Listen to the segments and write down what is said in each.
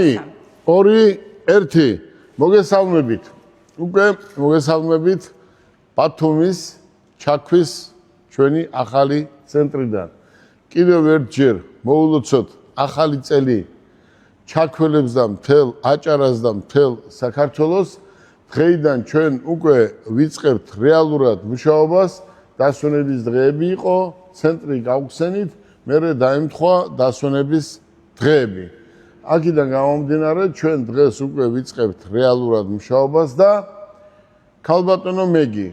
ორი ერთი მოგესალმებით. უკვე მოგესალმებით ბათუმის ჩაქვის ჩვენი ახალი ცენტრიდან. კიდევ ერთჯერ მოულოცოთ ახალი წელი ჩაქველებს და მთელ აჭარას და მთელ საქართველოს. დღეიდან ჩვენ უკვე ვიწყებთ რეალურად მუშაობას. დასვენების დღეები იყო, ცენტრი გავხსენით, მერე დაემთხვა დასვენების დღეები. აქედან გამომდინარე, ჩვენ დღეს უკვე ვიწყებთ რეალურად მუშაობას და ქალბატონო მეგი,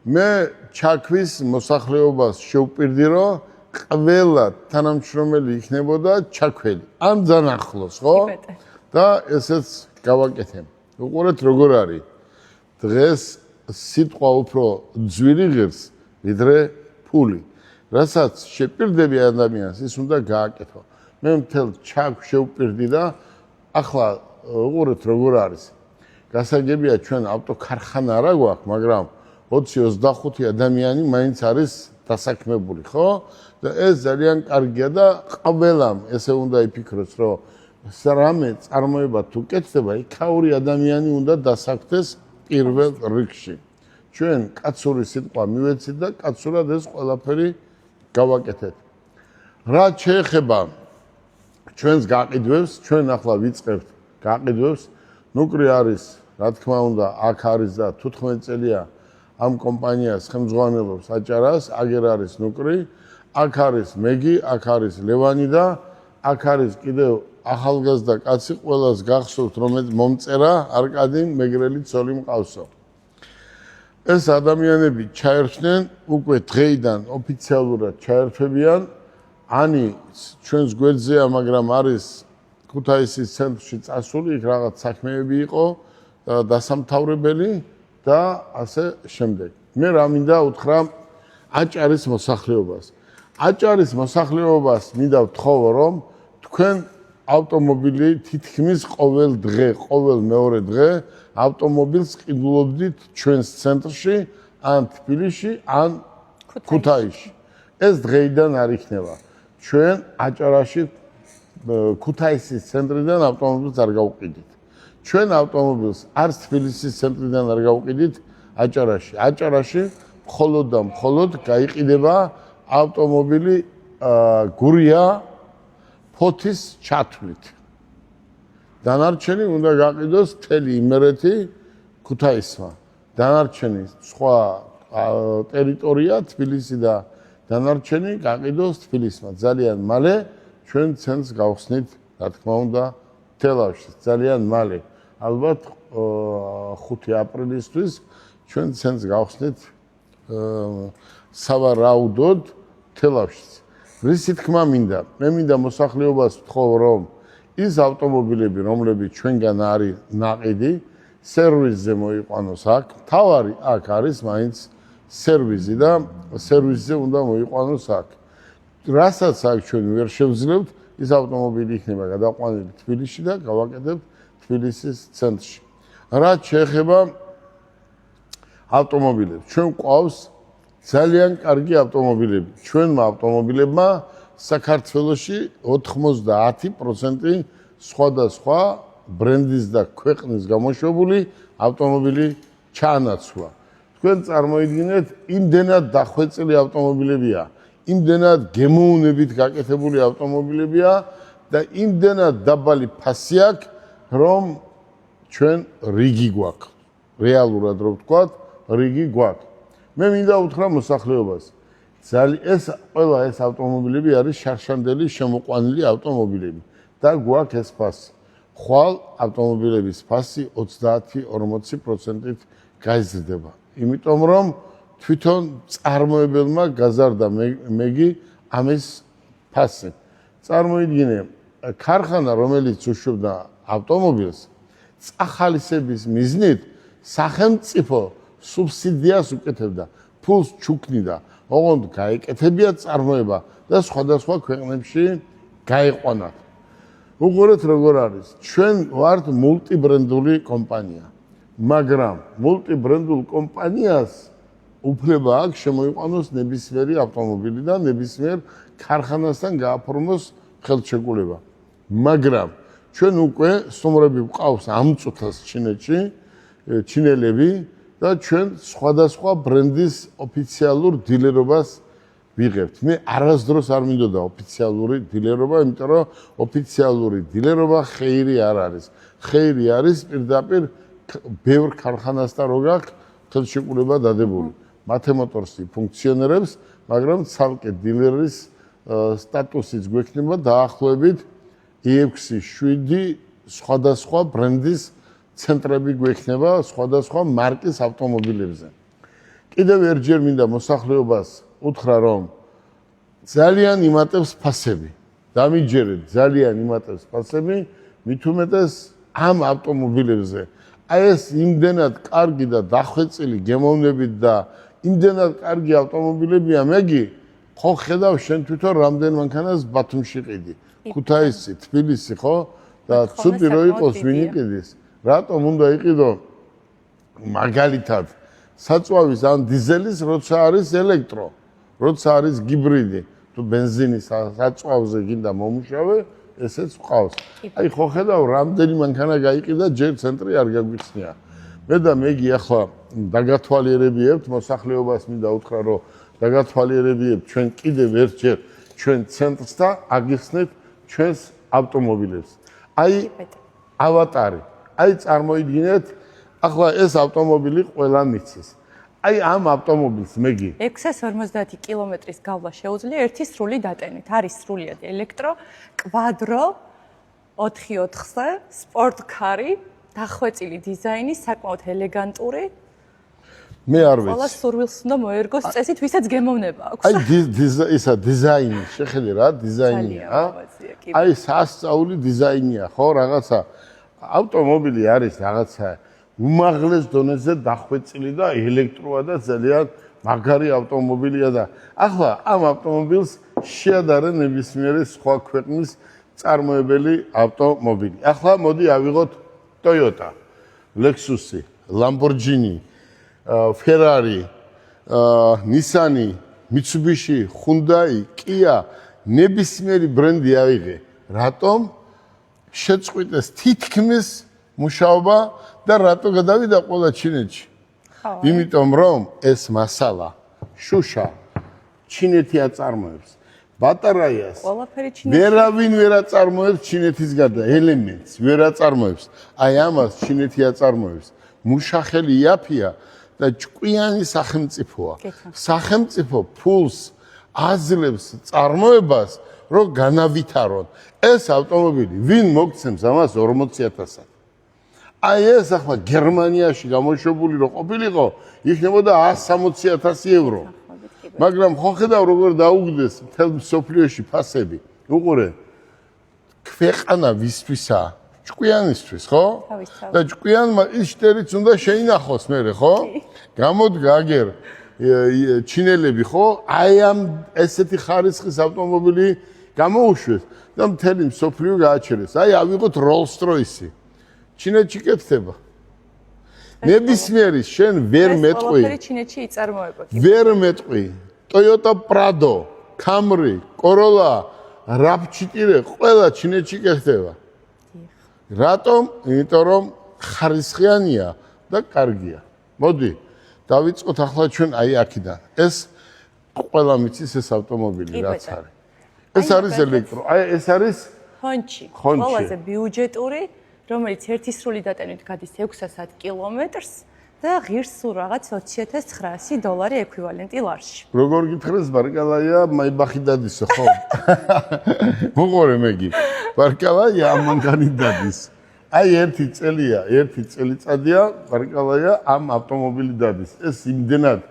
მე ჩაქვის მოსახლეობას შევპირდი, რომ ყველა თანამშრომელი იქნებოდა ჩაქველი. ან ძალიან ახლოს, ხო? და ესეც გავაკეთე. უყურეთ როგორ არის. დღეს სიტყვა უფრო ძვირი ღირს, ვიდრე ფული. რასაც შეპირდები ადამიანს, ის უნდა გააკეთო. მე მთელ ჩაქვს შევპირდი და ახლა უყურეთ როგორ არის. გასაგებია ჩვენ ავტოქარხანა არა გვაქვს, მაგრამ 20-25 ადამიანი მაინც არის დასაქმებული, ხო? და ეს ძალიან კარგია და ყველამ ესე უნდა იფიქროს, რომ რამე წარმოება თუ კეთდება, იქაური ადამიანი უნდა დასაქმდეს პირველ რიგში. ჩვენ კაცური სიტყვა მივეცით და კაცურად ეს ყველაფერი გავაკეთეთ. რაც შეეხება ჩვენს გაყიდვებს, ჩვენ ახლა ვიწყებთ გაყიდვებს. ნუკრი არის, რა თქმა უნდა, აქ არის და 15 წელია ამ კომპანიას ხელმძღვანელობს აჭარას, აგერ არის ნუკრი, აქ არის მეგი, აქ არის ლევანი და აქ არის კიდევ ახალგაზრდა კაცი, ყველას გახსოვთ, რომელიც მომწერა არკადი მეგრელი ცოლი მყავსო. ეს ადამიანები ჩაერთვნენ, უკვე დღეიდან ოფიციალურად ჩაერთვებიან. ანი ჩვენს გვერდზეა, მაგრამ არის ქუთაისის ცენტრში წასული, იქ რაღაც საქმეები იყო, დასამთავრებელი და ასე შემდეგ. მე რა მინდა უთხრა აჭარის მოსახლეობას. აჭარის მოსახლეობას მინდა ვთხოვო, რომ თქვენ ავტომობილი თითქმის ყოველ დღე, ყოველ მეორე დღე ავტომობილს ყიდულობდით ჩვენს ცენტრში, ან თბილისში, ან ქუთაისში. ეს დღეიდან არ იქნება. ჩვენ აჭარაში ქუთაისის ცენტრიდან ავტომობილს არ გავყიდით. ჩვენ ავტომობილს არც თბილისის ცენტრიდან არ გავყიდით აჭარაში. აჭარაში მხოლოდ და მხოლოდ გაიყიდება ავტომობილი გურია ფოთის ჩათვლით. დანარჩენი უნდა გაყიდოს მთელი იმერეთი ქუთაისმა. დანარჩენი სხვა ტერიტორია თბილისი და დანარჩენი გაყიდოს თბილისმა. ძალიან მალე ჩვენ ცენტრს გავხსნით, რა თქმა უნდა, თელავში. ძალიან მალე. ალბათ 5 აპრილისთვის ჩვენ ცენტრს გავხსნით სავარაუდოდ თელავში. რისი თქმა მინდა? მე მინდა მოსახლეობას ვთხოვ, რომ ის ავტომობილები, რომლებიც ჩვენგან არის ნაყიდი, სერვისზე მოიყვანოს აქ. თავარი აქ არის მაინც სერვისი და სერვისზე უნდა მოიყვანოს აქ. რასაც აქ ჩვენ ვერ შევძლებთ, ის ავტომობილი იქნება გადაყვანილი თბილისში და გავაკეთებთ თბილისის ცენტრში. რაც შეეხება ავტომობილებს, ჩვენ გვყავს ძალიან კარგი ავტომობილები. ჩვენმა ავტომობილებმა საქართველოში 90% სხვადასხვა ბრენდის და ქვეყნის გამოშვებული ავტომობილი ჩაანაცვლა. თქვენ წარმოიდგინეთ, იმდენად დახვეწილი ავტომობილებია, იმდენად გემოვნებით გაკეთებული ავტომობილებია და იმდენად დაბალი ფასი აქვს, რომ ჩვენ რიგი გვაქვს. რეალურად რო ვთქვათ, რიგი გვაქვს. მე მინდა უთხრა მოსახლეობას. ეს ყველა ეს ავტომობილები არის შარშანდელი შემოყვანილი ავტომობილები და გვაქვს ეს ფასი. ხვალ ავტომობილების ფასი 30-40%-ით გაიზრდება. იმიტომ რომ თვითონ წარმოებელმა გაზარდა მეგი ამის ფასი. წარმოიდგინე, ქარხანა, რომელიც უშვებდა ავტომობილს, წახალისების მიზნით სახელმწიფო სუბსიდიას უკეთებდა, ფულს ჩუქნიდა, ოღონდ გაეკეთებია წარმოება და სხვადასხვა ქვეყნებში გაიყვანათ. უყურეთ როგორ არის. ჩვენ ვართ მულტიბრენდული კომპანია, მაგრამ მულტიბრენდულ კომპანიას უფლება აქვს შემოიყვანოს ნებისმიერი ავტომობილი და ნებისმიერ ქარხანასთან გააფორმოს ხელშეკრულება. მაგრამ ჩვენ უკვე სტუმრები ვყავს ამ წუთას ჩინეთში, ჩინელები და ჩვენ სხვადასხვა ბრენდის ოფიციალურ დილერობას ვიღებთ. მე არასდროს არ მინდოდა ოფიციალური დილერობა, იმიტომ რომ ოფიციალური დილერობა ხეირი არ არის. ხეირი არის პირდაპირ ბევრ ქარხანასთან რო გაქვს ხელშეკრულება დადებული. მათემოტორსი ფუნქციონირებს, მაგრამ ცალკე დილერის სტატუსიც გვექნება დაახლოებით 6-7 სხვადასხვა ბრენდის ცენტრები გვექნება სხვადასხვა მარკის ავტომობილებზე. კიდევ ერთჯერ მინდა მოსახლეობას უთხრა, რომ ძალიან იმატებს ფასები. დამიჯერეთ, ძალიან იმატებს ფასები, მით უმეტეს ამ ავტომობილებზე. აი ეს იმდენად კარგი და დახვეწილი გემოვნებით და იმდენად კარგი ავტომობილებია, მეგი ხო ხედავ შენ თვითონ რამდენ მანქანას ბათუმში ყიდი. ქუთაისი, თბილისი, ხო? და ცუდი რო იყოს ვინ იყიდის. რატომ უნდა იყიდო მაგალითად საწვავის ან დიზელის, როცა არის ელექტრო, როცა არის გიბრიდი, თუ ბენზინის საწვავზე გინდა მომუშავე, ესეც ყავს. აი ხო ხედავ რამდენი მანქანა გაიყიდა, ჯერ ცენტრი არ გაგვიხსნია. მე და მეგი ახლა დაგათვალიერებიებთ მოსახლეობას, მინდა უთხრა, რომ დაგათვალიერებიებთ ჩვენ კიდევ ერთჯერ ჩვენ ცენტრს და აგიხსნით ჩვენს ავტომობილებს. აი ავატარი. აი წარმოიდგინეთ, ახლა ეს ავტომობილი ყველა მიცის. აი ამ ავტომობილს მეგი 650 კილომეტრის გავლა შეუძლია ერთი სრული დატენით. არის სრულიად ელექტრო, კვადრო, 4x4-ზე, სპორტკარი, დახვეწილი დიზაინი, საკმაოდ ელეგანტური. მე არ ვიცი. ყველა სურვილს უნდა მოერგოს წესით, ვისაც გემოვნება აქვს. აი ისა დიზაინი, შეხედე რა დიზაინია, აი სასწაული დიზაინია, ხო, რაღაცა ავტომობილი არის რაღაცა უმაღლეს დონეზე დახვეწილი და ელექტროა და ძალიან მაგარი ავტომობილია და ახლა ამ ავტომობილს შეადარენ ნებისმიერი სხვა ქვეყნის წარმოებელი ავტომობილი. ახლა მოდი ავიღოთ Toyota, Lexus, Lamborghini, Ferrari, Nissan, Mitsubishi, Hyundai, Kia, ნებისმიერი ბრენდი ავიღე. რატომ შეწყვიტეს თითქმის მუშაობა და რატო გადავიდა ყველა ჩინეთში? იმიტომ რომ ეს მასალა შუშა ჩინეთი აწარმოებს. ბატარეას ვერავინ ვერ აწარმოებს ჩინეთის გარდა ელემენტს ვერ აწარმოებს. აი ამას ჩინეთი აწარმოებს. მუშახელი იაფია და ჭკვიანი სახელმწიფოა. სახელმწიფო ფულს აძლევს წარმოებას, რომ განავითარონ. ეს ავტომობილი ვინ მოგცემს ამას 40,000-ად? აი ეს ახლა გერმანიაში გამოშვებული რო ყოფილიყო, იქნებოდა 160,000 ევრო. მაგრამ ხო ხედავ როგორ დაუგდეს მთელ მსოფლიოში ფასები. უყურე, ქვეყანა ვისთვისაა? ჭკვიანისთვის, ხო? და ჭკვიანმა ის შტერიც უნდა შეინახოს მერე, ხო? გამოდგა აგერ ჩინელები, ხო? აი ამ ესეთი ხარისხის ავტომობილი გამოუშვეს და მთელი მსოფლიო გააჩერეს. აი ავიღოთ Rolls-Royce. ჩინეთში კეთდება. ნებისმიერი შენ ვერ მეტყვი. ჩინეთში იწარმოება. ვერ მეტყვი. Toyota Prado, Camry, Corolla, RAV4 ყველა ჩინეთში კეთდება. რატომ? იმიტომ რომ ხარისხიანია და კარგია. მოდი, დავიწყოთ ახლა ჩვენ აი აქედან. ეს ყველა მიცის ეს ავტომობილი რაც არის. ეს არის ელექტრო. აი ეს არის Honchi. ყველაზე ბიუჯეტური, რომელიც ერთი სრული დატენით გადის 600 კილომეტრს და ღირს სულ რაღაც $20,900 ეკვივალენტი ლარში. როგორ გითხრეს ბარკალაია, მაიბახი დადისო, ხო? მოყურე მეგი. ბარკალაია ამ მანქანით დადის. აი ერთი წელიწადია ბარკალაია ამ ავტომობილი დადის. ეს იმდენად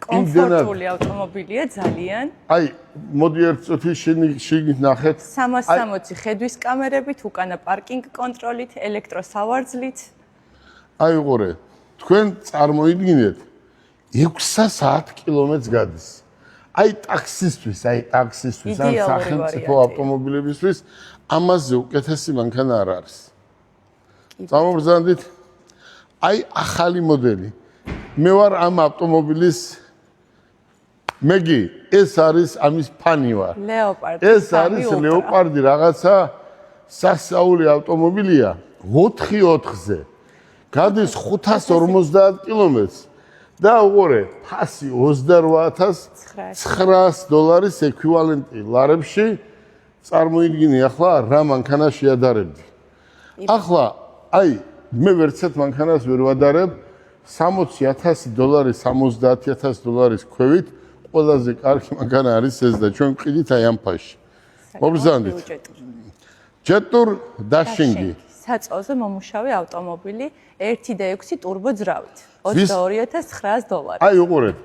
კომფორტული ავტომობილია ძალიან. აი, მოდი ერთ წუთი შიგნით ნახეთ. 360 ხედვის კამერებით, უკანა პარკინგ კონტროლით, ელექტროსავარძლით. აი უყურე, თქვენ წარმოიდგინეთ 600 კილომეტრს გადის. აი ტაქსისტვის, ან სახელმწიფო ავტომობილებისთვის ამაზე უკეთესი მანქანა არ არის. წამობრძანდით. აი ახალი მოდელი. მე ვარ ამ ავტომობილის მეგი, ეს არის ამის ფანი ვარ. ლეოპარდი. ეს არის ლეოპარდი რაღაცა სასწაული ავტომობილია 4-4-ზე. გადის 550 კილომეტრს და უყურე, ფასი $28,900 ექვივალენტი ლარებში. წარმოიდგინე ახლა რა მანქანა შეადარებდი. ახლა აი მე ვერცად მანქანას ვერ ვადარებ $60,000 $70,000 ქვევით ყველაზე კარგი მანქანა არის ეს და ჩვენ ვყიდით აი ამ ფასში. მოგზავნით. ჯეტურ დაშინგი. საწყოზე მომუშავე ავტომობილი 1.6 ტურბო ძრავით. $22,900. აი უყურეთ.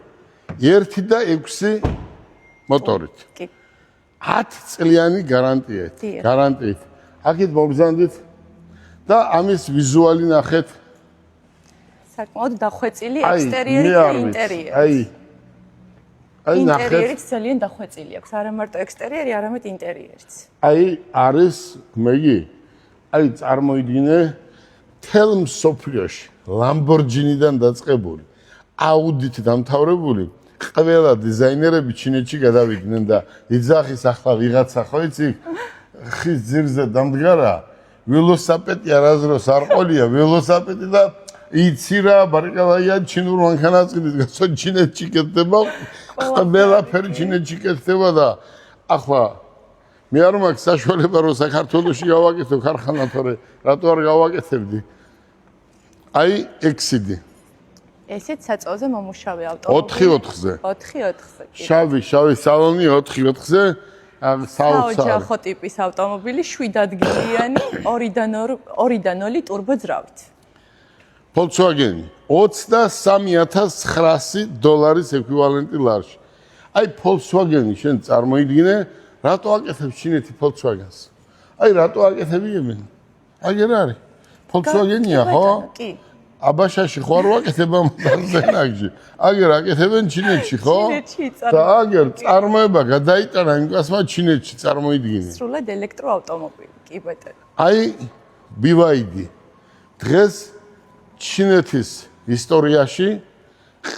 1.6 მოტორით. კი. 10 წლიანი გარანტიით. აქეთ მოგზავნით და ამის ვიზუალი ნახეთ. საკმაოდ დახვეწილი ექსტერიერი და ინტერიერი. აი ნახეთ. ინტერიერიც ძალიან დახვეწილი აქვს, არა მარტო ექსტერიერი, არამედ ინტერიერიც. აი არის მეგი. აი წარმოიდგინე თელ მსოფლიოში ლამბორჯინიდან დაწყებული, აუდით დამთავრებული ყველა დიზაინერები ჩინეთში გადავიდნენ და იძახის ახლა ვიღაცა ხო იცი ხის ძირზე დამდგარა ველოსიპედი არაზროს არ ყოლია ველოსიპედი და იცი რა ბარიკალაია ჩინურ მანქანას ყიდის გასო ჩინეთში კეთდება ყველაფერი ჩინეთში კეთდება და ახლა მე არ მაქვს საშუალება რომ საქართველოში გავაკეთო ქარხანა თორე რატო არ გავაკეთებდი აი ექსიდი ესეც საწყოზე მომუშავე ავტომობილი 4-4-ზე 4-4-ზე შავი სალონი 4-4-ზე საოჯახო ტიპის ავტომობილი 7 ადგილიანი 2.2 ტურბო ძრავით Volkswagen $23,900 ეკვივალენტი ლარში აი Volkswagen-ი შენ წარმოიდგინე რატო აკეთებ ჩინეთი Volkswagen-ს აი რატო აკეთები ემენ აგერ არის Volkswagen-ია ხო კი აბაშაში ხო არ ვაკეთებ ამ ზენაგში აგერ აკეთებენ ჩინეთში ხო და აგერ წარმოება გადაიტანა იმ კაცმა ჩინეთში წარმოიდგინე სრულად ელექტროავტომობილი კი ბატონო აი BYD დღეს ჩინეთის ისტორიაში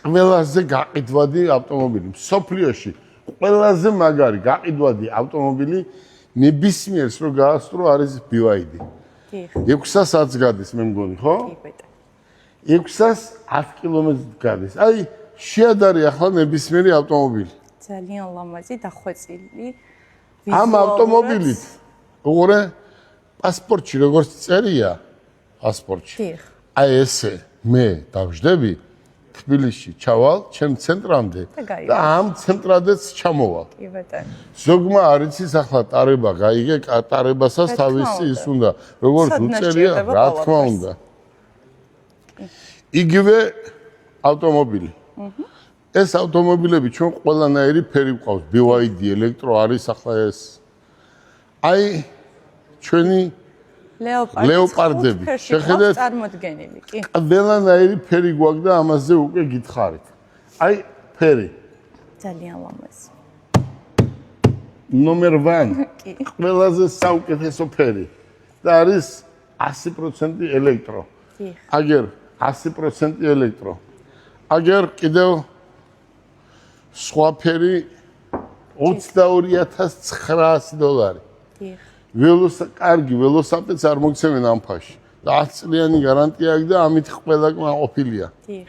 ყველაზე გაყიდვადი ავტომობილი მსოფლიოში ყველაზე მაგარი გაყიდვადი ავტომობილი ნებისმიერს რო გაასწრო არის BYD 600-ს გადის მე მგონი ხო კი ბატონო 610 კილომეტრს გადის. აი შეადარი ახლა ნებისმიერი ავტომობილი. ძალიან ლამაზი დახვეწილი ამ ავტომობილით უყურე პასპორტში როგორც წერია პასპორტში. აი ესე მე დავждები თბილისში ჩავალ ჩემ ცენტრამდე და ამ ცენტრადაც ჩამოვალ. კი ბატონო. ზოგმა არ იცის ახლა ტარება გაიგე ტარებასაც თავისი ის უნდა როგორც უწერია რა თქმა უნდა. იგივე ავტომობილი. ეს ავტომობილები ჩვენ ყველანაირი ფერი გვყავს. BYD ელექტრო არის ახლა ეს. აი ჩვენი ლეოპარდები. შეხედეთ წარმოდგენილი, კი. ყველანაირი ფერი გვაქვს და ამაზე უკვე გითხარით. აი ფერი. ძალიან ლამაზი. ნომერ 1. კი. ყველაზე საუკეთესო ფერი. და არის 100% ელექტრო. კი. აგერ 100% ელექტრო. აგერ კიდევ სხვა ფერი $22,900. დიახ. კარგი ველოსიპედს არ მოგცემენ ამ ფაში. და 10 წლიანი გარანტია აქვს და ამით ყველა კმაყოფილია. დიახ.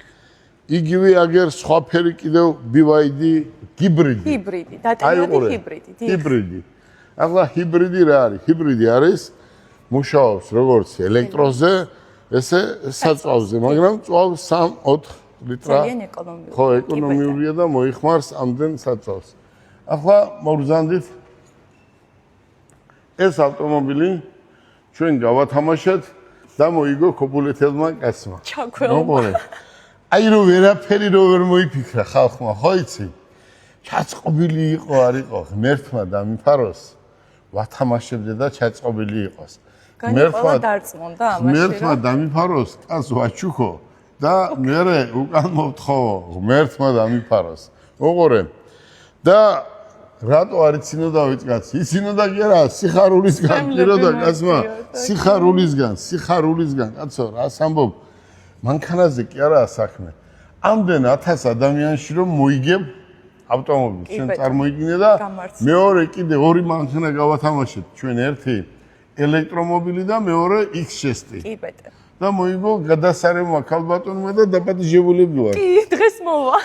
იგივე აგერ სხვა ფერი კიდევ BYD ჰიბრიდი. ჰიბრიდი, დატანილი ჰიბრიდი. ჰიბრიდი. ახლა ჰიბრიდი რა არის? ჰიბრიდი არის მუშაობს როგორც ელექტროზე ესე საწვავზე, მაგრამ წვავს 3-4 ლიტრა. ძალიან ეკონომიურია. ხო, ეკონომიურია და მოიხმარს ამდენ საწვავს. ახლა მოგზავნით ეს ავტომობილი ჩვენ გავათამაშეთ და მოიგო ქობულეთელმა კაცმა. ჩაქველმა. აი რო ვერაფერი რო ვერ მოიფიქრა ხალხმა, ხო იცი? ჩაწყობილი იყო, არ იყო, ღმერთმა დამიფაროს. ვათამაშებდე და ჩაწყობილი იყოს. მერტმა დარწმუნდა ამაში. მერტმა დამიფაროს, კაც ვაჩუქო და მე უკან მოვთხოვო, მერტმა დამიფაროს. უყურე. და რატო არ იცინოდა ვიწყაც? იცინოდა კი არა, სიხარულისგან პიროდა კაცმა, სიხარულისგან, კაცო, რას ამბობ? მანქანაზე კი არაა საქმე. ამდენ 1000 ადამიანში რომ მოიგებ ავტომობილს, შენ წარმოიდგინე და მეორე კიდე ორი მანქანა გავათამაშეთ, ჩვენ ერთი ელექტრომობილი და მეორე X-Chest-ი. კი ბეტე. და მოიგო გადასარევმა ქალბატონმა და დაპატიჟებულები ვარ. კი, დღეს მოვა.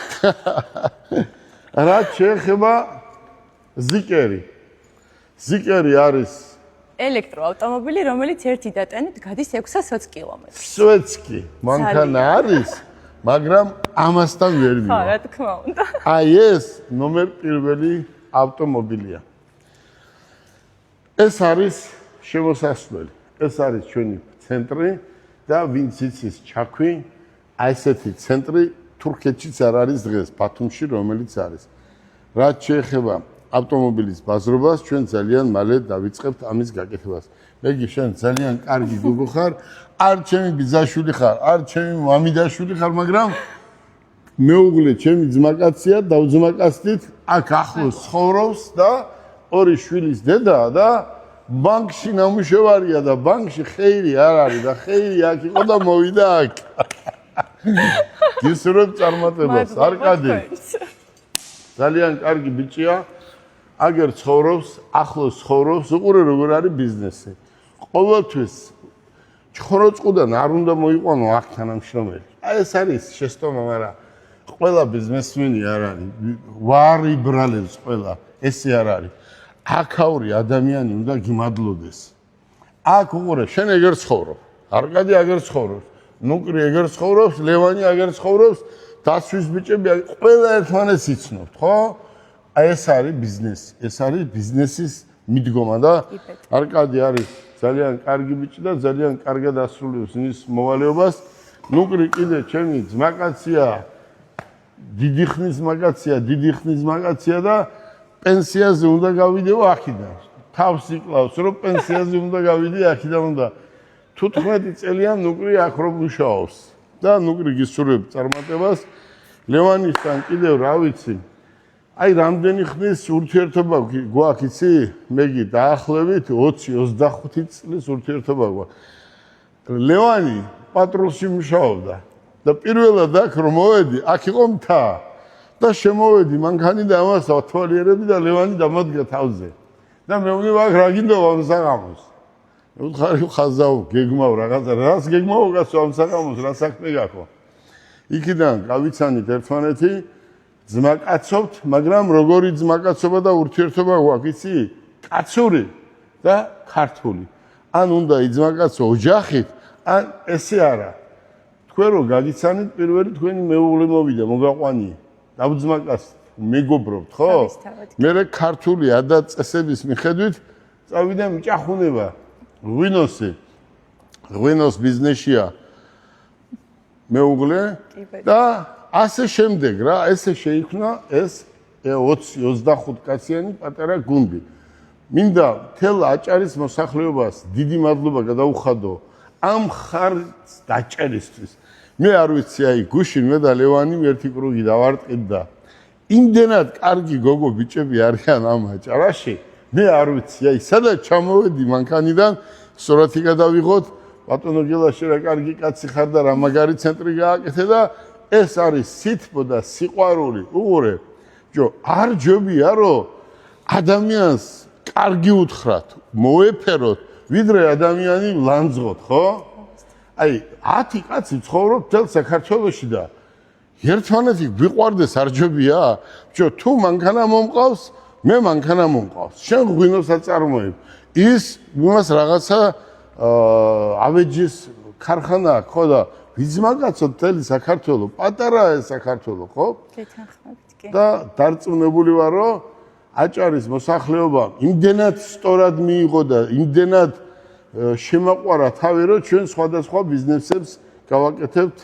რაც შეეხება ზიკერი. ზიკერი არის ელექტროავტომობილი, რომელიც ერთი დატანით გადის 620 კილომეტრს. სვეცკი, მანქანა არის, მაგრამ ამასთან ვერ ხო, მივა. რა თქმა უნდა. აი ეს ნომერ პირველი ავტომობილია. ეს არის შემოსასვლელი. ეს არის ჩვენი ცენტრი და ვინც იცის ჩაქვი, აი ესეთი ცენტრი თურქეთშიც არ არის დღეს, ბათუმში რომელიც არის. რაც შეეხება ავტომობილის ბაზრობას, ჩვენ ძალიან მალე დავიწყებთ ამის გაკეთებას. მეგი, შენ ძალიან კარგი გოგო ხარ, არ ჩემი ბიძაშვილი ხარ, არ ჩემი მამიდაშვილი ხარ, მაგრამ მეუღლე ჩემი ძმაკაცია, დავძმაკაცდით, აქ ახლოს ცხოვრობს და ორი შვილის დედაა და ბანკში ნამუშევარია და ბანკში ხეირი არ არის და ხეირი აქ იყო და მოვიდა აქ. გისურვებ წარმატებას, არკადი. ძალიან კარგი ბიჭია. აგერ ცხოვრობს, ახლოს ცხოვრობს, უყურე როგორ არის ბიზნესი. ყოველთვის ჩხოროწყუდან არ უნდა მოიყვანო აქ თანამშრომელი. აი ეს არის შეცდომა, მაგრამ ყველა ბიზნესმენი არ არის. ვარი ბრალებს ყველა, ესე არ არის. აქაური ადამიანი უნდა გიმადლოდეს. აქ უყურე, შენ ეგერ ცხოვრობ. არკადი აგერ ცხოვრობს. ნუკრი ეგერ ცხოვრობს, ლევანი აგერ ცხოვრობს, დასვის ბიჭები ყველა ერთმანეთს იცნობთ, ხო? აი ეს არის ბიზნესი. ეს არის ბიზნესის მიდგომა და არკადი არის ძალიან კარგი ბიჭი და ძალიან კარგად ასრულებს მის მოვალეობას. ნუკრი კიდე ჩემი ძმაკაცია, დიდი ხნის მაგაცია და პენსიაზე უნდა გავიდეო აქედან. თავს იკლავს, რომ პენსიაზე უნდა გავიდე აქედან უნდა. 15 წელიან ნუკრი აქ რომ მუშაობს და ნუკრი გისურვებ წარმატებას. ლევანისთან კიდევ რა ვიცი. აი რამდენი ხნის ურთიერთობა გვაქვს იცი? მეგი დაახლოებით 20-25 წლის ურთიერთობა გვაქვს. ლევანი პატრულში მუშაობდა და პირველად აქ რომ მოვედი, აქ იყო მთა და შემოვედი მანქანი და ამას ავთვალიერები და ლევანი დამადგა თავზე. და მე ვიღა აქ რა გინდობა ამ საღამოს. მე ვთხარი ხაზაო, გეგმავ რაღაცა, რას გეგმავ გასო ამ საღამოს, რა საქმე გაქვს? იქიდან გავიცანით ერთმანეთი, ძმაკაცობთ, მაგრამ როგორი ძმაკაცობა და ურთიერთობა გვაქვს, იცი? კაცური და ქართული. ან უნდა იძმაკაცო ოჯახით, ან ესე არა. თქვენ რო გაგიცანით, პირველი თქვენი მეუღლე მოვიდა, მოგაყვანი. დავძმაკაც მეგობრობთ, ხო? მე ქართული ადაწესების მიხედვით წავიდა მიჭახუნება. ღვინოს ბიზნესია მეუღლე და ასე შემდეგ რა, ესე შეიქმნა ეს 20-25 კაციანი პატარა გუნდი. მინდა მთელ აჭარის მოსახლეობას დიდი მადლობა გადაუხადო ამ ხარს დაჭერისთვის. მე არ ვიცი, აი გუშინ მე და ლევანი ერთი კრუგი დავარტყით და იმდენად კარგი გოგო ბიჭები არიან ამ აჭარაში. მე არ ვიცი, აი სადაც ჩამოვედი მანქანიდან, სურათი გადავიღოთ, ბატონო გელაში რა კარგი კაცი ხარ და რა მაგარი ცენტრი გააკეთე და ეს არის სითბო და სიყვარული. უყურე, ჯო, არ ჯობია რომ ადამიანს კარგი უთხრათ, მოეფეროთ, ვიდრე ადამიანი ლანძღოთ, ხო? აი 10 კაცი ცხოვრობ მთელ საქართველოში და ერთმანეთი გვიყვარდეს არ ჯობია? ჯო, თუ მანქანა მომყავს, მე მანქანა მომყავს. შენ ღვინოს აწარმოებ. ის იმას რაღაცა ავეჯის ქარხანა აქვს, ხო და ვიძმაკაცო მთელი საქართველო, პატარაა ეს საქართველო, ხო? გეთანხმებით კი. და დარწმუნებული ვარ, რომ აჭარის მოსახლეობა იმდენად სწორად მიიღო და იმდენად შემაყვარა თავი, რომ ჩვენ სხვადასხვა ბიზნესებს გავაკეთებთ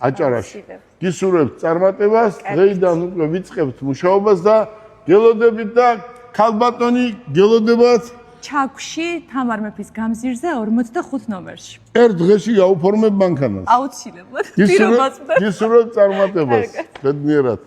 აჭარაში. გისურვებთ წარმატებას, დღეიდან უკვე ვიწყებთ მუშაობას და გელოდებით და ქალბატონი გელოდებათ ჩაქვში თამარ მეფის გამზირზე 45 ნომერში. ერთ დღეში გაუფორმებ მანქანას. აუცილებლად. პირობას გისურვებთ წარმატებას. ბედნიერად.